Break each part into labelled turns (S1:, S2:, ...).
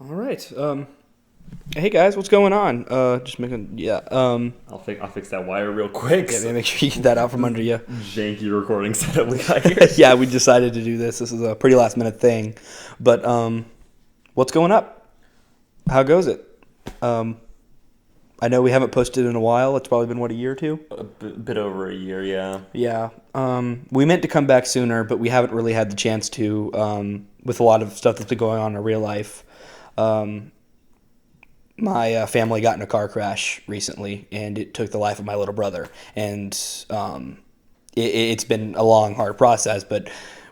S1: All right. Hey guys, what's going on? Just making
S2: I'll fix that wire real quick.
S1: yeah. Make sure you get that out from under you.
S2: Janky recording setup we got here.
S1: Yeah, we decided to do this. This is a pretty last minute thing, but what's going up? How goes it? I know we haven't posted in a while. It's probably been a year or two.
S2: A bit over a year, yeah.
S1: Yeah. We meant to come back sooner, but we haven't really had the chance to. With a lot of stuff that's been going on in real life. My family got in a car crash recently, and it took the life of my little brother. And it's been a long, hard process, but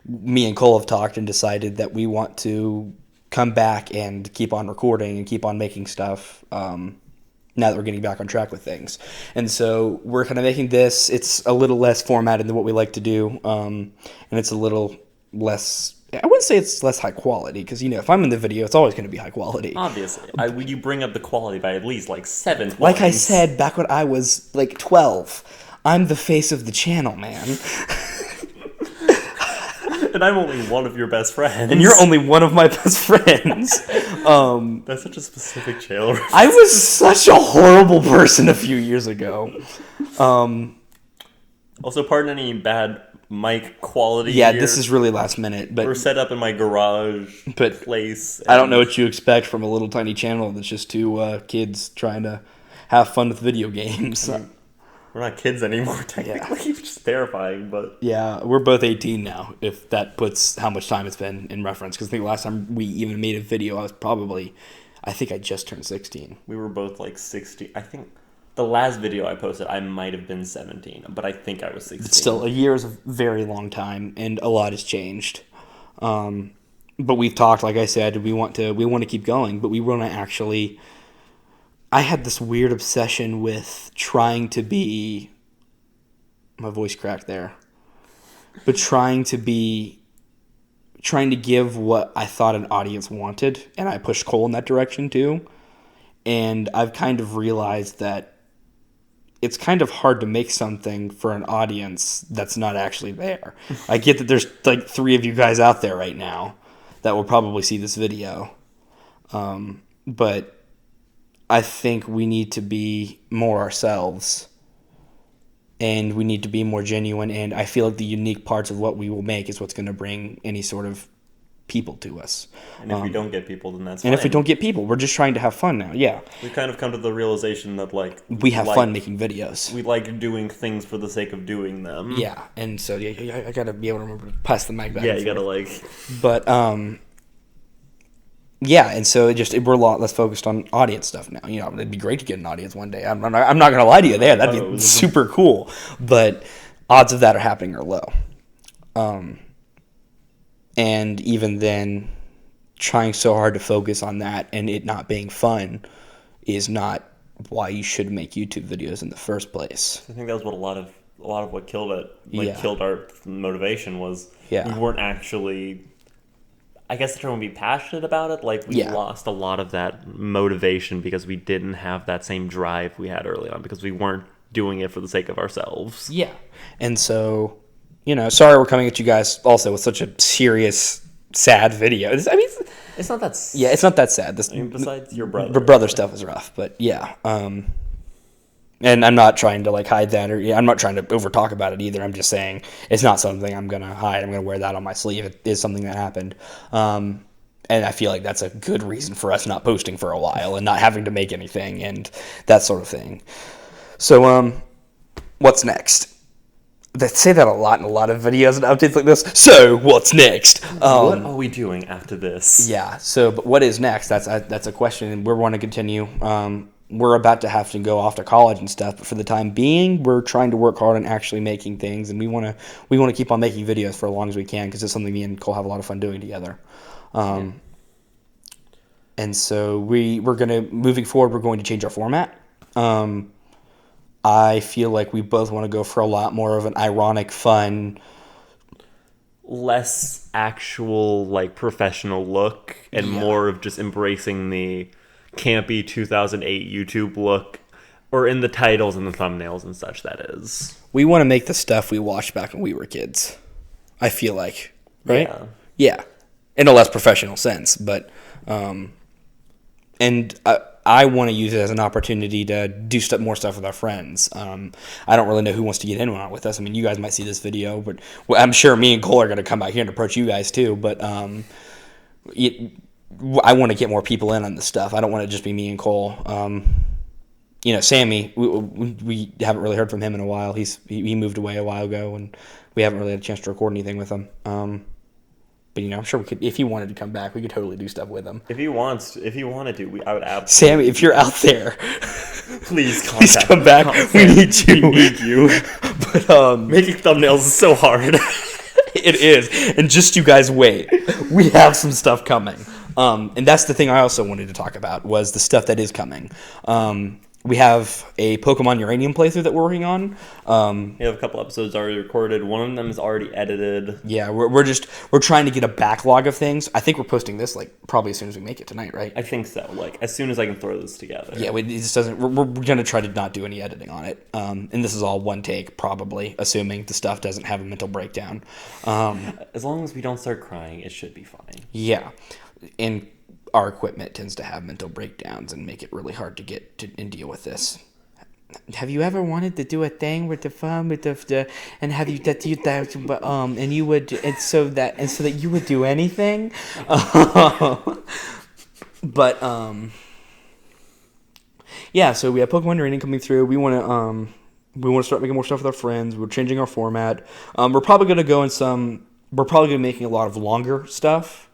S1: me and Cole have talked and decided that we want to come back and keep on recording and keep on making stuff now that we're getting back on track with things. And so we're kind of making this. It's a little less formatted than what we like to do, and it's a little less... I wouldn't say it's less high quality, because, if I'm in the video, it's always going to be high quality.
S2: Obviously. You bring up the quality by at least, 7 points.
S1: Like I said, back when I was, 12, I'm the face of the channel, man.
S2: And I'm only one of your best friends.
S1: And you're only one of my best friends.
S2: That's such a specific channel reference.
S1: I was such a horrible person a few years ago.
S2: Also, pardon any bad mic quality.
S1: Yeah,
S2: here.
S1: this is really last minute, but
S2: we're set up in my garage place.
S1: I don't know what you expect from a little tiny channel that's just two kids trying to have fun with video games.
S2: I mean, we're not kids anymore, technically. Yeah. Which is terrifying, but...
S1: Yeah, we're both 18 now, if that puts how much time it's been in reference. Because I think last time we even made a video, I think I just turned 16.
S2: We were both 60. I think the last video I posted, I might have been 17, but I think I was 16.
S1: But still, a year is a very long time, and a lot has changed. But we've talked, like I said, we want to keep going, but we want to actually... I had this weird obsession with trying to be... My voice cracked there. But trying to give what I thought an audience wanted, and I pushed Cole in that direction too. And I've kind of realized that it's kind of hard to make something for an audience that's not actually there. I get that there's 3 of you guys out there right now that will probably see this video. But I think we need to be more ourselves, and we need to be more genuine, and I feel like the unique parts of what we will make is what's going to bring any sort of people to us.
S2: And if we don't get people, then that's fine.
S1: And if we don't get people, we're just trying to have fun now, yeah.
S2: We've kind of come to the realization that,
S1: we have fun making videos.
S2: We like doing things for the sake of doing them.
S1: Yeah, and so, yeah, I got to be able to remember to pass the mic back.
S2: Yeah, you got to,
S1: But, yeah, and so we're a lot less focused on audience stuff now. It'd be great to get an audience one day. I'm not going to lie to you there. That'd be super cool. But odds of that are happening are low. And even then, trying so hard to focus on that and it not being fun is not why you should make YouTube videos in the first place.
S2: I think that was what a lot of what killed it, killed our motivation was we weren't actually... I guess the term would be passionate about it. We lost a lot of that motivation because we didn't have that same drive we had early on because we weren't doing it for the sake of ourselves.
S1: Yeah. And so, sorry we're coming at you guys also with such a serious, sad video.
S2: It's not that sad.
S1: Yeah, it's not that sad.
S2: Besides your brother.
S1: The brother stuff is rough, but yeah. And I'm not trying to hide that, or I'm not trying to over talk about it either. I'm just saying it's not something I'm gonna hide. I'm gonna wear that on my sleeve. It is something that happened, and I feel like that's a good reason for us not posting for a while and not having to make anything and that sort of thing. So, what's next? They say that a lot in a lot of videos and updates like this. So, what's next?
S2: What are we doing after this?
S1: Yeah. So, but what is next? That's a question, and we want to continue. We're about to have to go off to college and stuff, but for the time being, we're trying to work hard on actually making things, and we want to keep on making videos for as long as we can because it's something me and Cole have a lot of fun doing together. And so moving forward, we're going to change our format. I feel like we both want to go for a lot more of an ironic, fun,
S2: less actual professional look, and more of just embracing the campy 2008 YouTube look, or in the titles and the thumbnails and such, that is.
S1: We want to make the stuff we watched back when we were kids, I feel like, right?
S2: Yeah.
S1: Yeah. In a less professional sense, but and I want to use it as an opportunity to do more stuff with our friends. I don't really know who wants to get in on it with us. I mean, you guys might see this video, but I'm sure me and Cole are going to come back here and approach you guys too. But I want to get more people in on this stuff. I don't want to just be me and Cole. Sammy, we haven't really heard from him in a while. He moved away a while ago, and we haven't really had a chance to record anything with him. But I'm sure we could, if he wanted to come back, we could totally do stuff with him.
S2: If he wanted to, I would absolutely.
S1: Sammy, if you're out there,
S2: please
S1: come back. We need you.
S2: We need you.
S1: But
S2: making thumbnails is so hard.
S1: It is, and just you guys wait. We have some stuff coming, and that's the thing I also wanted to talk about was the stuff that is coming. We have a Pokemon Uranium playthrough that we're working on.
S2: We have a couple episodes already recorded. One of them is already edited.
S1: Yeah, we're trying to get a backlog of things. I think we're posting this probably as soon as we make it tonight, right?
S2: I think so. As soon as I can throw this together.
S1: Yeah, it just doesn't. We're gonna try to not do any editing on it. And this is all one take, probably, assuming the stuff doesn't have a mental breakdown.
S2: As long as we don't start crying, it should be fine.
S1: Yeah, and our equipment tends to have mental breakdowns and make it really hard to get to and deal with this. Have you ever wanted to do a thing with the phone with the and have you that you that and you would and so that you would do anything? But yeah, so we have Pokemon Uranium coming through. We want to start making more stuff with our friends. We're changing our format. We're probably going to go in some. We're probably going to be making a lot of longer stuff.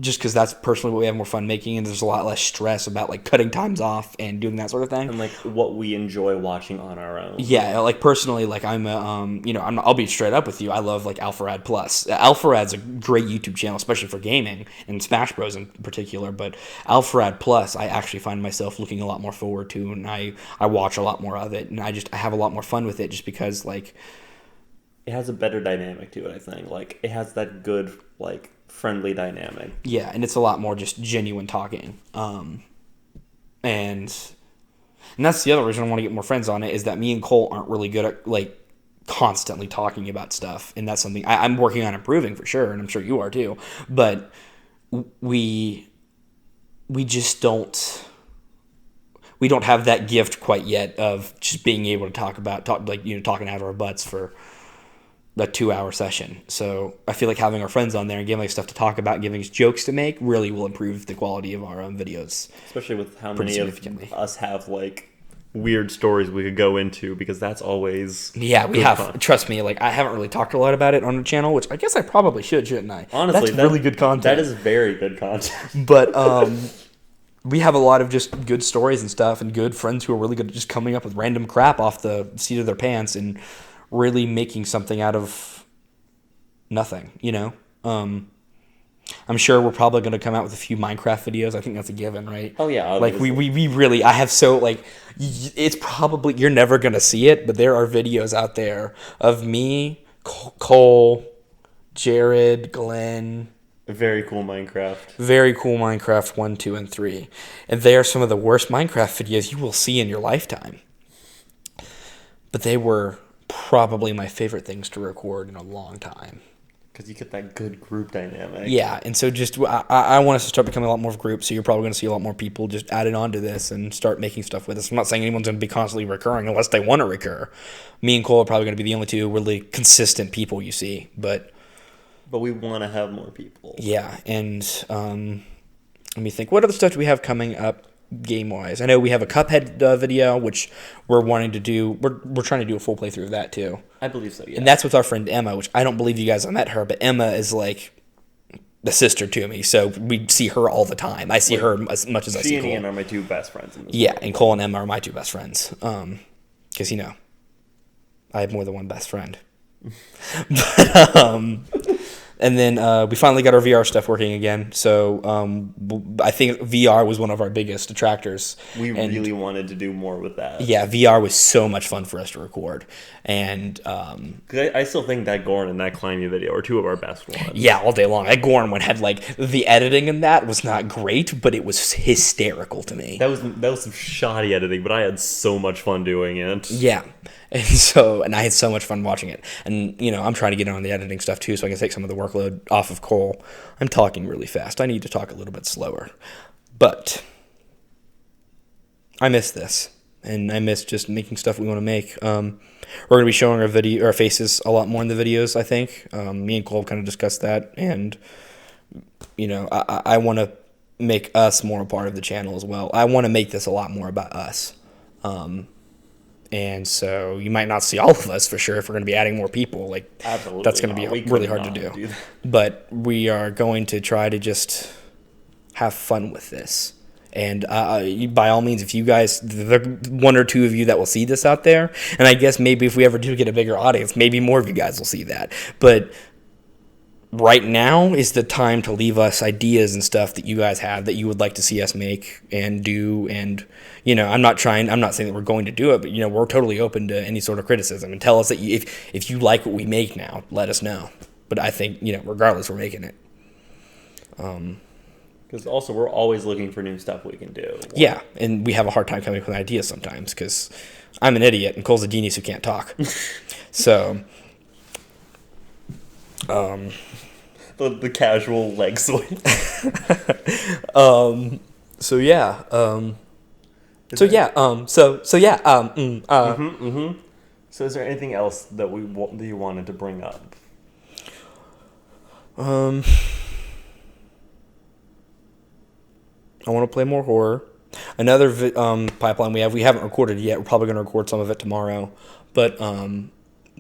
S1: Just because that's personally what we have more fun making, and there's a lot less stress about cutting times off and doing that sort of thing.
S2: And what we enjoy watching on our own.
S1: Yeah, personally, I'm I'll be straight up with you. I love Alpharad Plus. Alpharad's a great YouTube channel, especially for gaming and Smash Bros in particular. But Alpharad Plus, I actually find myself looking a lot more forward to, and I watch a lot more of it, and I have a lot more fun with it, just because it
S2: has a better dynamic to it. I think it has that good friendly dynamic.
S1: Yeah, and it's a lot more just genuine talking. And that's the other reason I want to get more friends on it, is that me and Cole aren't really good at constantly talking about stuff, and that's something I'm working on improving for sure, and I'm sure you are too. But we just don't have that gift quite yet of just being able to talking out of our butts for a 2-hour session. So I feel like having our friends on there and giving stuff to talk about, giving us jokes to make, really will improve the quality of our videos.
S2: Especially with how many of us have weird stories we could go into, because that's always
S1: we have fun. Trust me, I haven't really talked a lot about it on the channel, which I guess I probably shouldn't I?
S2: Honestly,
S1: that's really good content.
S2: That is very good content.
S1: But we have a lot of just good stories and stuff, and good friends who are really good at just coming up with random crap off the seat of their pants and really making something out of nothing, I'm sure we're probably going to come out with a few Minecraft videos. I think that's a given, right?
S2: Oh yeah.
S1: We really, I have it's probably, you're never going to see it, but there are videos out there of me, Cole, Jared, Glenn.
S2: Very cool Minecraft
S1: 1, 2, and 3. And they are some of the worst Minecraft videos you will see in your lifetime. But they were probably my favorite things to record in a long time.
S2: Because you get that good group dynamic.
S1: Yeah, and so just I want us to start becoming a lot more of a group, so you're probably going to see a lot more people just added on to this and start making stuff with us. I'm not saying anyone's going to be constantly recurring unless they want to recur. Me and Cole are probably going to be the only two really consistent people you see, but
S2: we want to have more people.
S1: Yeah, and let me think. What other stuff do we have coming up game-wise? I know we have a Cuphead video, which we're wanting to do. We're trying to do a full playthrough of that, too.
S2: I believe so, yeah.
S1: And that's with our friend Emma, which I don't believe you guys have met her, but Emma is the sister to me, so we see her all the time. I see her as much as I see Cole.
S2: She and Ian are my two best friends in this
S1: world. And Cole and Emma are my two best friends. Because, I have more than one best friend. But, and then we finally got our VR stuff working again. So I think VR was one of our biggest detractors.
S2: We really wanted to do more with that.
S1: Yeah, VR was so much fun for us to record. And
S2: I still think that Gorn and that Climbing video are two of our best ones.
S1: Yeah, all day long. That Gorn one had the editing in that was not great, but it was hysterical to me.
S2: That was some shoddy editing, but I had so much fun doing it.
S1: Yeah. And I had so much fun watching it. And, I'm trying to get on the editing stuff too, so I can take some of the workload off of Cole. I'm talking really fast. I need to talk a little bit slower. But I miss this. And I miss just making stuff we want to make. We're going to be showing our faces a lot more in the videos, I think. Me and Cole kind of discussed that. And, I want to make us more a part of the channel as well. I want to make this a lot more about us. And so you might not see all of us for sure if we're going to be adding more people. Like, absolutely, that's going to be really hard to do. But we are going to try to just have fun with this. And by all means, if you guys, there are one or two of you that will see this out there, and I guess maybe if we ever do get a bigger audience, maybe more of you guys will see that. But right now is the time to leave us ideas and stuff that you guys have that you would like to see us make and do. And, I'm not saying that we're going to do it, but, we're totally open to any sort of criticism. And tell us that if you like what we make now, let us know. But I think, regardless, we're making it.
S2: Because also we're always looking for new stuff we can do.
S1: Yeah, and we have a hard time coming up with ideas sometimes because I'm an idiot and Cole's a genius who can't talk. So...
S2: The casual leg sweep.
S1: So yeah. So
S2: is there anything else that you wanted to bring up?
S1: I want to play more horror. Another pipeline we haven't recorded yet. We're probably going to record some of it tomorrow, but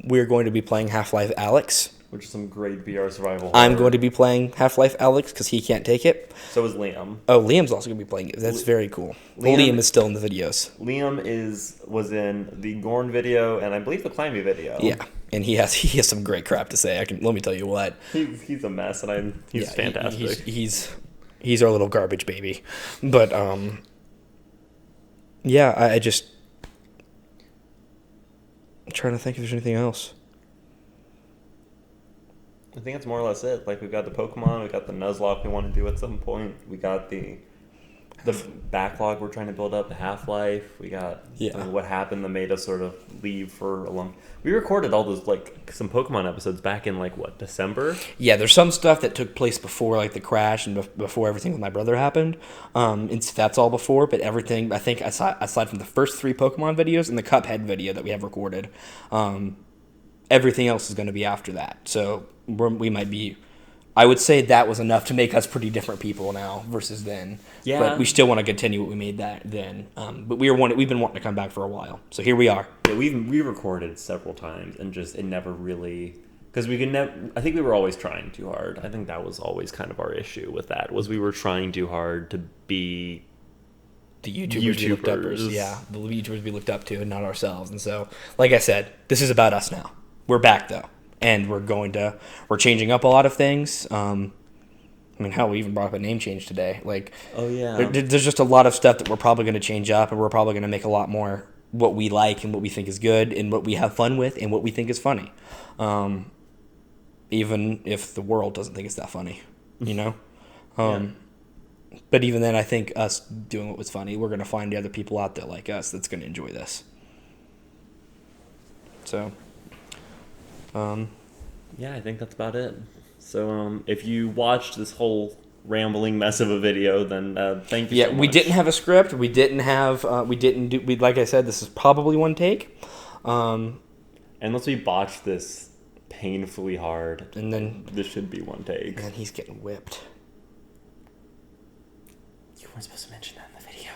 S1: we're going to be playing Half-Life Alyx.
S2: Which is some great VR survival horror.
S1: I'm going to be playing Half-Life Alyx because he can't take it.
S2: So is Liam.
S1: Oh, Liam's also going to be playing it. That's very cool. Liam is still in the videos.
S2: Liam was in the Gorn video and I believe the Climby video.
S1: Yeah, and he has some great crap to say. Let me tell you what.
S2: He's a mess and he's fantastic.
S1: He's our little garbage baby. But yeah, I just I'm trying to think if there's anything else.
S2: I think that's more or less it. Like, we've got the Pokemon, we've got the Nuzlocke we want to do at some point. We got the backlog we're trying to build up, the Half-Life. We got what happened that made us sort of leave for a long... We recorded all those, some Pokemon episodes back in, December?
S1: Yeah, there's some stuff that took place before, the crash and before everything with my brother happened. That's all before, but everything, I think, aside from the first 3 Pokemon videos and the Cuphead video that we have recorded, everything else is going to be after that. So... we might be... I would say that was enough to make us pretty different people now versus then. Yeah. But we still want to continue what we made then. But we've been wanting to come back for a while. So here we are.
S2: Yeah, we recorded several times and just it never really... Because we could never... I think we were always trying too hard. I think that was always kind of our issue with that, was we were trying too hard to be...
S1: The YouTubers we looked up to. Yeah, the YouTubers we looked up to and not ourselves. And so, like I said, this is about us now. We're back, though. And we're changing up a lot of things. Hell, we even brought up a name change today.
S2: Oh yeah,
S1: there's just a lot of stuff that we're probably going to change up, and we're probably going to make a lot more what we like and what we think is good and what we have fun with and what we think is funny. Even if the world doesn't think it's that funny, Yeah. But even then, I think us doing what was funny, we're going to find the other people out there like us that's going to enjoy this. So...
S2: yeah, I think that's about it. So, if you watched this whole rambling mess of a video, then thank you so much.
S1: We didn't have a script. We didn't have, like I said, this is probably one take.
S2: Unless we botched this painfully hard,
S1: and then
S2: this should be one take.
S1: And he's getting whipped.
S2: You weren't supposed to mention that in the video.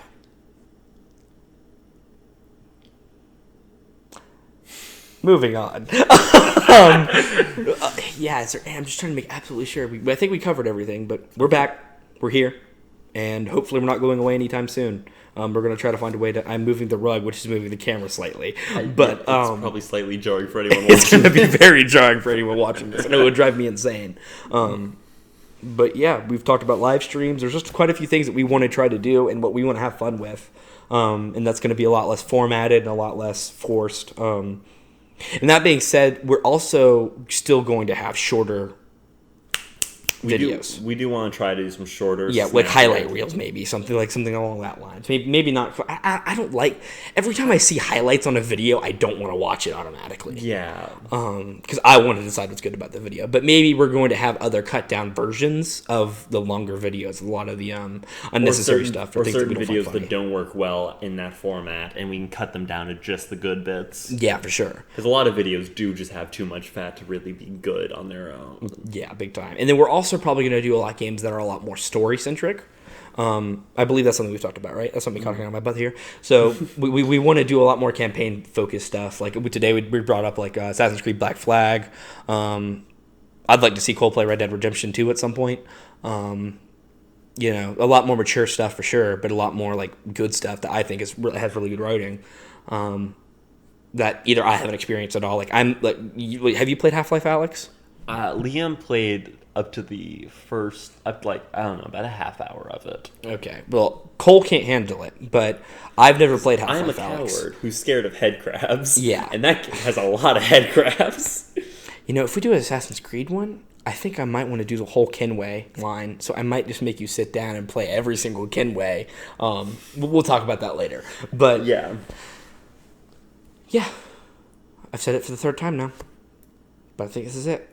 S1: Moving on. Yeah, I'm just trying to make absolutely sure. I think we covered everything, but we're back. We're here. And hopefully we're not going away anytime soon. We're going to try to find a way to... I'm moving the rug, which is moving the camera slightly. But
S2: it's probably slightly jarring for anyone watching.
S1: It's going to be very jarring for anyone watching this. I know it would drive me insane. But yeah, we've talked about live streams. There's just quite a few things that we want to try to do and what we want to have fun with. And that's going to be a lot less formatted and a lot less forced. And that being said, we're also still going to have shorter videos.
S2: We do want to try to do some shorter.
S1: Yeah, like highlight reels, maybe something along that lines. Maybe not. I don't like every time I see highlights on a video, I don't want to watch it automatically.
S2: Yeah.
S1: Because I want to decide what's good about the video. But maybe we're going to have other cut down versions of the longer videos. A lot of the unnecessary stuff
S2: or certain videos that don't work well in that format, and we can cut them down to just the good bits.
S1: Yeah, for sure.
S2: Because a lot of videos do just have too much fat to really be good on their own.
S1: Yeah, big time. And then we're also probably going to do a lot of games that are a lot more story-centric. I believe that's something we've talked about, right? That's something talking on my butt here. So we want to do a lot more campaign-focused stuff. Like today we brought up like Assassin's Creed Black Flag. I'd like to see Cole play Red Dead Redemption 2 at some point. A lot more mature stuff for sure, but a lot more like good stuff that I think has really good writing. That either I haven't experienced at all. Like have you played Half-Life, Alex?
S2: Liam played up to about a half hour of it.
S1: Okay. Well, Cole can't handle it, but I've never played Half-Life.
S2: I'm a coward who's scared of head crabs.
S1: Yeah.
S2: And that has a lot of head crabs.
S1: If we do an Assassin's Creed one, I think I might want to do the whole Kenway line, so I might just make you sit down and play every single Kenway. We'll talk about that later. But
S2: yeah.
S1: I've said it for the third time now. But I think this is it.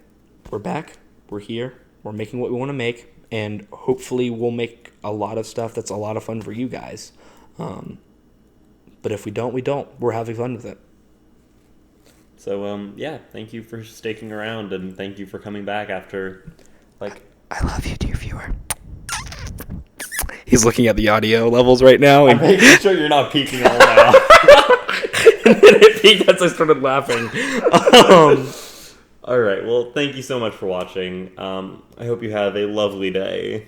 S1: We're back. We're here. We're making what we want to make. And hopefully we'll make a lot of stuff that's a lot of fun for you guys. But if we don't, we don't. We're having fun with it.
S2: So, thank you for sticking around, and thank you for coming back after,
S1: I love you, dear viewer. He's looking at the audio levels right now.
S2: I'm making sure you're not peeking all now.
S1: And then it peaked as I started laughing.
S2: All right, well, thank you so much for watching. I hope you have a lovely day.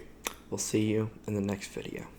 S1: We'll see you in the next video.